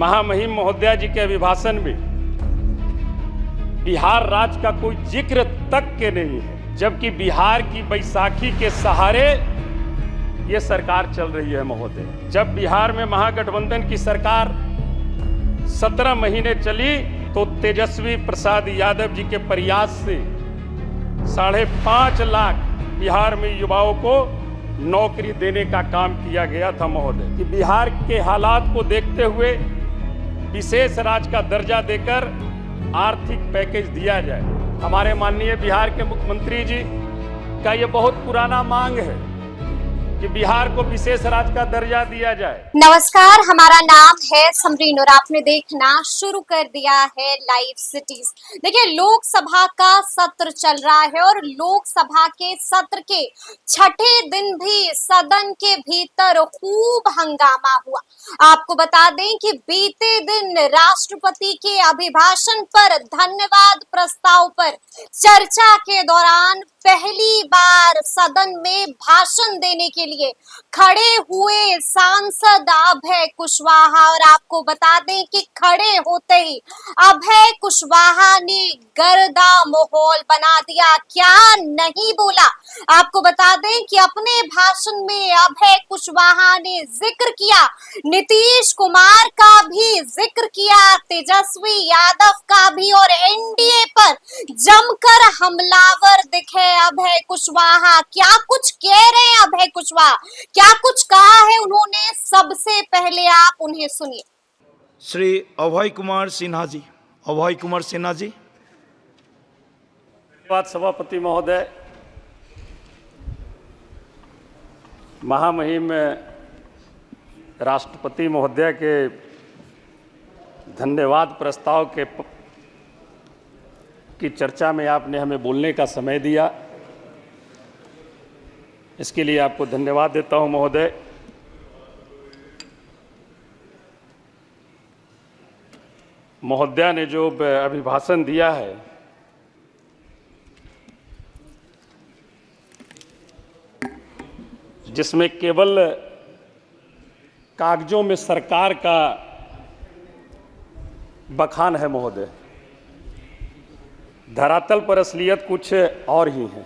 महामहिम महोदया जी के अभिभाषण में बिहार राज्य का कोई जिक्र तक के नहीं है, जबकि बिहार की बैसाखी के सहारे ये सरकार चल रही है महोदय। जब बिहार में महागठबंधन की सरकार 17 महीने चली तो तेजस्वी प्रसाद यादव जी के प्रयास से 5.5 लाख बिहार में युवाओं को नौकरी देने का काम किया गया था महोदय। कि बिहार के हालात को देखते हुए विशेष राज्य का दर्जा देकर आर्थिक पैकेज दिया जाए। हमारे माननीय बिहार के मुख्यमंत्री जी का ये बहुत पुराना मांग है कि बिहार को विशेष राज्य का दर्जा दिया जाए। नमस्कार, हमारा नाम है समरीन और आपने देखना शुरू कर दिया है लाइव सिटीज। देखिए, लोकसभा का सत्र चल रहा है और लोकसभा के सत्र के छठे दिन भी सदन के भीतर खूब हंगामा हुआ। आपको बता दें कि बीते दिन राष्ट्रपति के अभिभाषण पर धन्यवाद प्रस्ताव पर चर्चा के दौरान पहली बार सदन में भाषण देने के लिए खड़े हुए सांसद अभय कुशवाहा। और आपको बता दें कि खड़े होते ही अभय कुशवाहा ने गर्दा माहौल बना दिया। क्या नहीं बोला, आपको बता दें कि अपने भाषण में अभय कुशवाहा ने जिक्र किया, नीतीश कुमार का भी जिक्र किया, तेजस्वी यादव का भी, और एनडीए पर जमकर हमलावर दिखे अभय कुशवाहा। क्या कुछ कह रहे हैं अभय कुशवाहा, क्या कुछ कहा है उन्होंने, सबसे पहले आप उन्हें सुनिए। श्री अभय कुमार सिन्हा जी। अभय कुमार सिन्हा जी। धन्यवाद सभापति महोदय। महामहिम राष्ट्रपति महोदय के धन्यवाद प्रस्ताव की चर्चा में आपने हमें बोलने का समय दिया, इसके लिए आपको धन्यवाद देता हूं महोदय। महोदया ने जो अभिभाषण दिया है जिसमें केवल कागजों में सरकार का बखान है महोदय, धरातल पर असलियत कुछ और ही है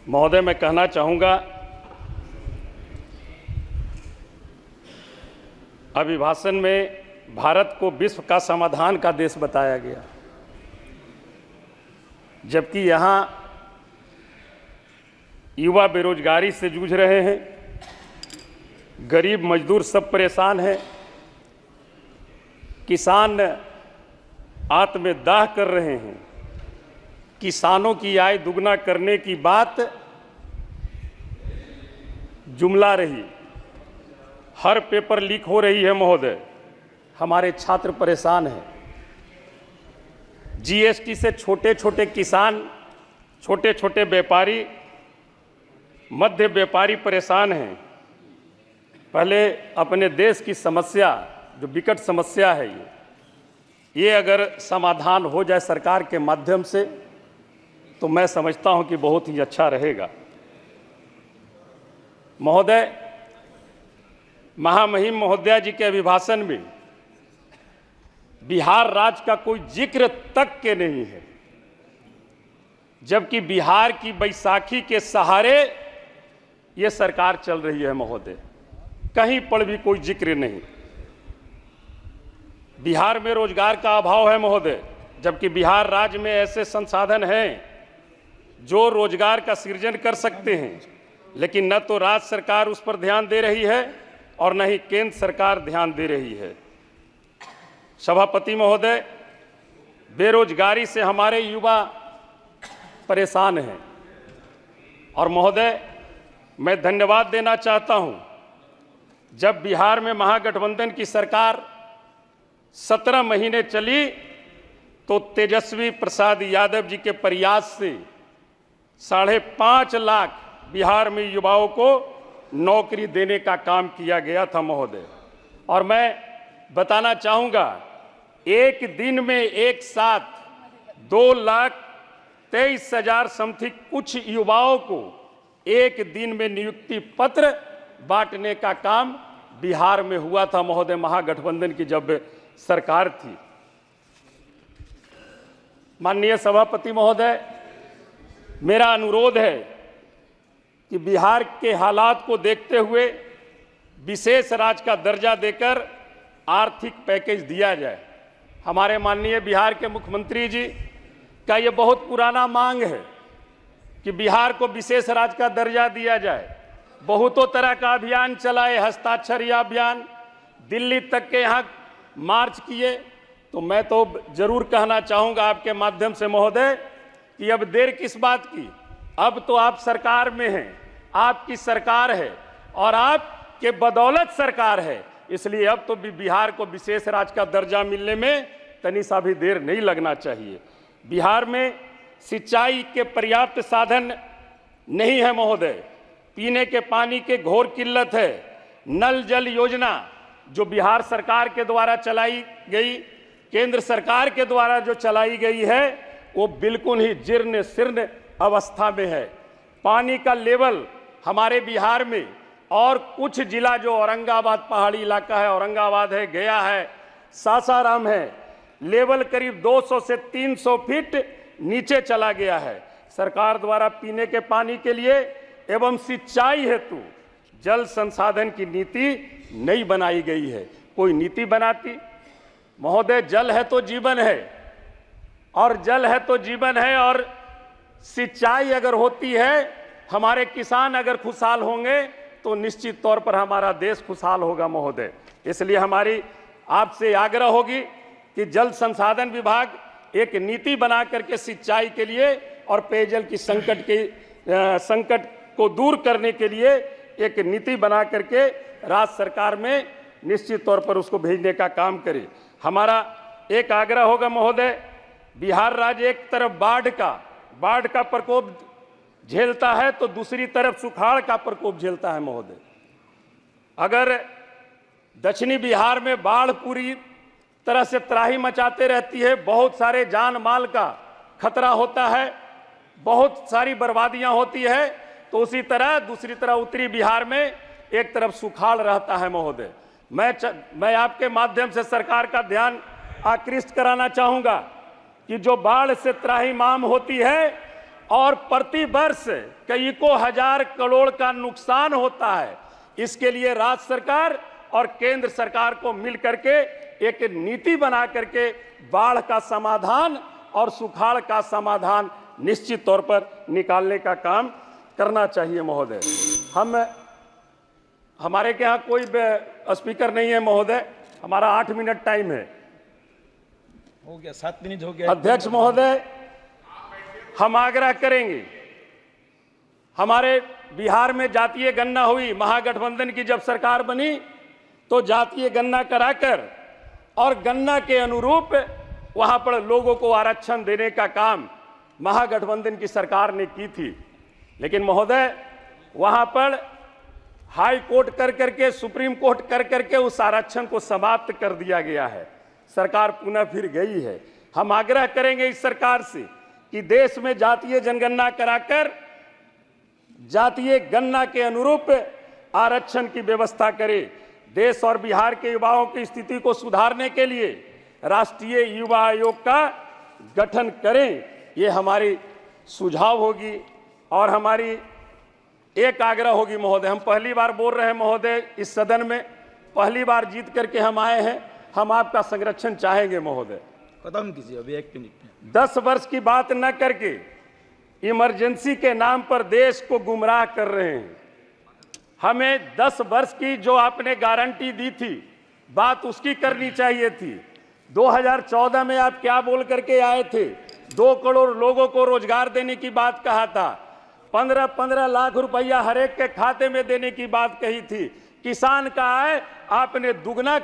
महोदय। मैं कहना चाहूँगा, अभिभाषण में भारत को विश्व का समाधान का देश बताया गया, जबकि यहाँ युवा बेरोजगारी से जूझ रहे हैं, गरीब मजदूर सब परेशान हैं, किसान आत्मदाह कर रहे हैं। किसानों की आय दुगना करने की बात जुमला रही, हर पेपर लीक हो रही है महोदय, हमारे छात्र परेशान हैं। जीएसटी से छोटे छोटे किसान, छोटे छोटे व्यापारी, मध्य व्यापारी परेशान हैं। पहले अपने देश की समस्या, जो विकट समस्या है, ये अगर समाधान हो जाए सरकार के माध्यम से तो मैं समझता हूं कि बहुत ही अच्छा रहेगा महोदय। महामहिम महोदया जी के अभिभाषण में बिहार राज्य का कोई जिक्र तक के नहीं है, जबकि बिहार की बैसाखी के सहारे ये सरकार चल रही है महोदय। कहीं पर भी कोई जिक्र नहीं। बिहार में रोजगार का अभाव है महोदय, जबकि बिहार राज्य में ऐसे संसाधन हैं जो रोजगार का सृजन कर सकते हैं, लेकिन न तो राज्य सरकार उस पर ध्यान दे रही है और न ही केंद्र सरकार ध्यान दे रही है। सभापति महोदय, बेरोजगारी से हमारे युवा परेशान हैं और महोदय मैं धन्यवाद देना चाहता हूं, जब बिहार में महागठबंधन की सरकार 17 महीने चली तो तेजस्वी प्रसाद यादव जी के प्रयास से 5.5 लाख बिहार में युवाओं को नौकरी देने का काम किया गया था महोदय। और मैं बताना चाहूँगा, एक दिन में एक साथ 2,23,000 समथिंग कुछ युवाओं को एक दिन में नियुक्ति पत्र बांटने का काम बिहार में हुआ था महोदय, महागठबंधन की जब सरकार थी। माननीय सभापति महोदय, मेरा अनुरोध है कि बिहार के हालात को देखते हुए विशेष राज्य का दर्जा देकर आर्थिक पैकेज दिया जाए। हमारे माननीय बिहार के मुख्यमंत्री जी का ये बहुत पुराना मांग है कि बिहार को विशेष राज्य का दर्जा दिया जाए। बहुतों तरह का अभियान चलाए, हस्ताक्षरिया अभियान, दिल्ली तक के यहाँ मार्च किए। तो मैं तो जरूर कहना चाहूँगा आपके माध्यम से महोदय कि अब देर किस बात की, अब तो आप सरकार में हैं, आपकी सरकार है और आपके बदौलत सरकार है, इसलिए अब तो बिहार को विशेष राज्य का दर्जा मिलने में तनी सा भी देर नहीं लगना चाहिए। बिहार में सिंचाई के पर्याप्त साधन नहीं है महोदय, पीने के पानी के घोर किल्लत है। नल जल योजना जो बिहार सरकार के द्वारा चलाई गई, केंद्र सरकार के द्वारा जो चलाई गई है, वो बिल्कुल ही जीर्ण शीर्ण अवस्था में है। पानी का लेवल हमारे बिहार में और कुछ जिला जो औरंगाबाद पहाड़ी इलाका है, औरंगाबाद है, गया है, सासाराम है, लेवल करीब 200 से 300 फीट नीचे चला गया है। सरकार द्वारा पीने के पानी के लिए एवं सिंचाई हेतु जल संसाधन की नीति नहीं बनाई गई है। कोई नीति बनाती महोदय, जल है तो जीवन है, और जल है तो जीवन है, और सिंचाई अगर होती है, हमारे किसान अगर खुशहाल होंगे तो निश्चित तौर पर हमारा देश खुशहाल होगा महोदय। इसलिए हमारी आपसे आग्रह होगी कि जल संसाधन विभाग एक नीति बना करके सिंचाई के लिए और पेयजल की संकट को दूर करने के लिए एक नीति बना करके राज्य सरकार में निश्चित तौर पर उसको भेजने का काम करे। हमारा एक आग्रह होगा महोदय, बिहार राज्य एक तरफ बाढ़ का प्रकोप झेलता है तो दूसरी तरफ सुखाड़ का प्रकोप झेलता है महोदय। अगर दक्षिणी बिहार में बाढ़ पूरी तरह से त्राही मचाते रहती है, बहुत सारे जान माल का खतरा होता है, बहुत सारी बर्बादियां होती है, तो उसी तरह दूसरी तरह उत्तरी बिहार में एक तरफ सुखाड़ रहता है महोदय। मैं आपके माध्यम से सरकार का ध्यान आकृष्ट कराना चाहूंगा कि जो बाढ़ से त्राहिमाम होती है और प्रति वर्ष कई को हजार करोड़ का नुकसान होता है, इसके लिए राज्य सरकार और केंद्र सरकार को मिल करके एक नीति बना करके बाढ़ का समाधान और सुखाड़ का समाधान निश्चित तौर पर निकालने का काम करना चाहिए महोदय। हमारे के यहाँ कोई स्पीकर नहीं है महोदय, हमारा 8 मिनट टाइम है। हो गया, 7 मिनट हो गया। अध्यक्ष महोदय, हम आग्रह करेंगे, हमारे बिहार में जातीय गणना हुई, महागठबंधन की जब सरकार बनी तो जातीय गणना कराकर और गणना के अनुरूप वहां पर लोगों को आरक्षण देने का काम महागठबंधन की सरकार ने की थी। लेकिन महोदय, वहां पर हाई कोर्ट कर करके, सुप्रीम कोर्ट कर करके उस आरक्षण को समाप्त कर दिया गया है। सरकार पुनः फिर गई है। हम आग्रह करेंगे इस सरकार से कि देश में जातीय जनगणना कराकर जातीय गणना के अनुरूप आरक्षण की व्यवस्था करे। देश और बिहार के युवाओं की स्थिति को सुधारने के लिए राष्ट्रीय युवा आयोग का गठन करें, ये हमारी सुझाव होगी। और हमारी एक आग्रह होगी महोदय, हम पहली बार बोल रहे हैं महोदय, इस सदन में पहली बार जीत करके हम आए हैं, हम आपका संरक्षण चाहेंगे महोदय। खत्म कीजिए अभी 1 मिनट में। 10 वर्ष की बात न करके इमरजेंसी के नाम पर देश को गुमराह कर रहे हैं। हमें 10 वर्ष की जो आपने गारंटी दी थी, बात उसकी करनी चाहिए थी। 2014 में आप क्या बोल करके आए थे? 2 करोड़ लोगों को रोजगार देने की बात कहा था, 15-15 लाख रुपया हर एक के खाते में देने की बात कही थी, किसान का आय आपने दुगना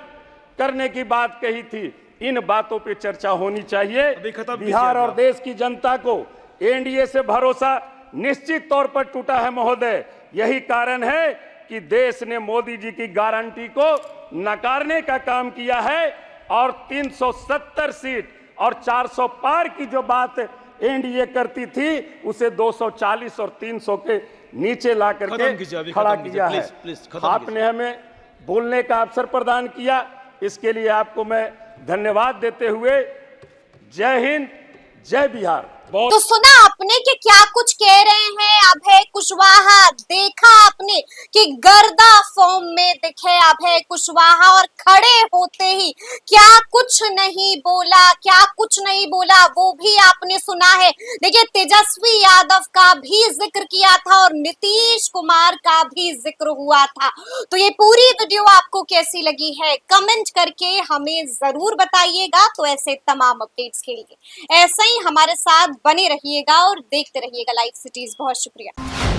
करने की बात कही थी। इन बातों पे चर्चा होनी चाहिए। बिहार और देश की जनता को एनडीए से भरोसा निश्चित तौर पर टूटा है महोदय। यही कारण है कि देश ने मोदी जी की गारंटी को नकारने का काम किया है और 370 सीट और 400 पार की जो बात एनडीए करती थी उसे 240 और 300 के नीचे ला करके खड़ा किया है। आपने हमें बोलने का अवसर प्रदान किया। इसके लिए आपको मैं धन्यवाद देते हुए जय हिंद, जय बिहार। तो सुना आपने कि क्या कुछ कह रहे हैं अभय कुशवाहा। देखा आपने कि गर्दा फॉर्म में दिखे अभय कुशवाहा और खड़े होते ही क्या कुछ नहीं बोला, क्या कुछ नहीं बोला, वो भी आपने सुना है। देखिए, तेजस्वी यादव का भी जिक्र किया था और नीतीश कुमार का भी जिक्र हुआ था। तो ये पूरी वीडियो आपको कैसी लगी है कमेंट करके हमें जरूर बताइएगा। तो ऐसे तमाम अपडेट्स के लिए ऐसे ही हमारे साथ बने रहिएगा और देखते रहिएगा लाइव सिटीज। बहुत शुक्रिया।